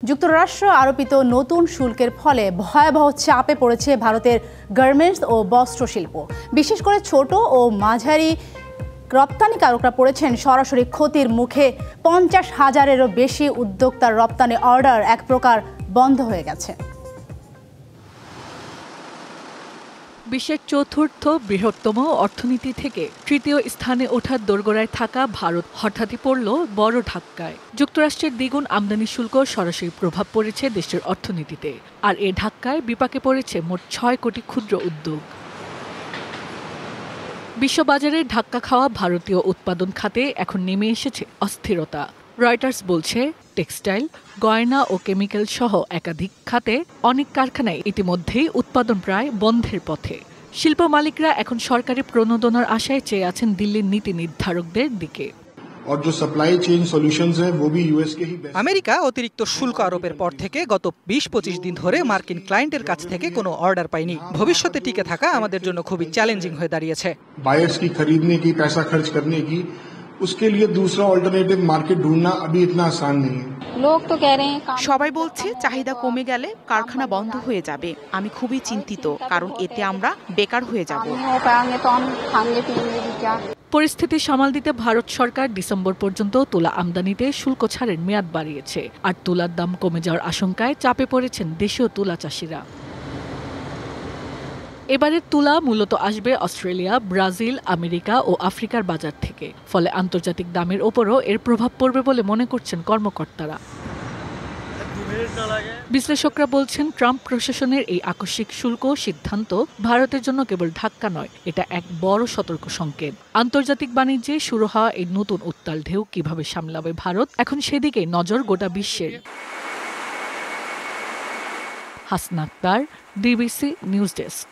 যুক্তরাষ্ট্র আরোপিত নতুন শুল্কের ফলে ভয়াবহ চাপে পড়েছে ভারতের গার্মেন্টস ও বস্ত্র শিল্প। বিশেষ করে ছোট ও মাঝারি রপ্তানিকারকরা পড়েছেন সরাসরি ক্ষতির মুখে। 50,000-এরও বেশি উদ্যোক্তার রপ্তানি অর্ডার এক প্রকার বন্ধ হয়ে গেছে। বিশ্বের চতুর্থ বৃহত্তম অর্থনীতি থেকে তৃতীয় স্থানে ওঠার দোরগোড়ায় থাকা ভারত হঠাৎই পড়ল বড় ধাক্কায়। যুক্তরাষ্ট্রের দ্বিগুণ আমদানি শুল্ক সরাসরি প্রভাব পড়েছে দেশের অর্থনীতিতে, আর এ ধাক্কায় বিপাকে পড়েছে মোট 6 কোটি ক্ষুদ্র উদ্যোগ। বিশ্ববাজারে ধাক্কা খাওয়া ভারতীয় উৎপাদন খাতে এখন নেমে এসেছে অস্থিরতা। রয়টার্স বলছে, টেক্সটাইল, গয়না ও কেমিক্যাল সহ একাধিক খাতে অনেক কারখানায় ইতিমধ্যেই উৎপাদন প্রায় বন্ধের পথে। শিল্প মালিকরা এখন সরকারি প্রণোদনার আশায় চেয়ে আছেন দিল্লির নীতি নির্ধারকদের দিকে। আমেরিকা অতিরিক্ত শুল্ক আরোপের পর থেকে গত 20-25 দিন ধরে মার্কিন ক্লায়েন্টের কাছ থেকে কোনো অর্ডার পাইনি। ভবিষ্যতে টিকে থাকা আমাদের জন্য খুবই চ্যালেঞ্জিং হয়ে দাঁড়িয়েছে। बायर्स की खरीदने की, पैसा खर्च करने की, उसके लिए दूसरा अल्टरनेटिव मार्केट ढूंढना अभी इतना आसान नहीं है। সবাই বলছে চাহিদা কমে গেলে কারখানা বন্ধ হয়ে যাবে। আমি খুবই চিন্তিত, কারণ এতে আমরা বেকার হয়ে যাব। পরিস্থিতি সামাল দিতে ভারত সরকার ডিসেম্বর পর্যন্ত তুলা আমদানিতে শুল্ক ছাড়ের মেয়াদ বাড়িয়েছে, আর তুলার দাম কমে যাওয়ার আশঙ্কায় চাপে পড়েছেন দেশীয় তুলা চাষিরা। এবারের তুলা মূলত আসবে অস্ট্রেলিয়া, ব্রাজিল, আমেরিকা ও আফ্রিকার বাজার থেকে। ফলে আন্তর্জাতিক দামের ওপরও এর প্রভাব পড়বে বলে মনে করছেন কর্মকর্তারা। বিশ্লেষকরা বলছেন, ট্রাম্প প্রশাসনের এই আকস্মিক শুল্ক সিদ্ধান্ত ভারতের জন্য কেবল ধাক্কা নয়, এটা এক বড় সতর্ক সংকেত। আন্তর্জাতিক বাণিজ্যে শুরু হওয়া এই নতুন উত্তাল ঢেউ কিভাবে সামলাবে ভারত, এখন সেদিকে নজর গোটা বিশ্বের। Hasna Akhtar, DBC news desk.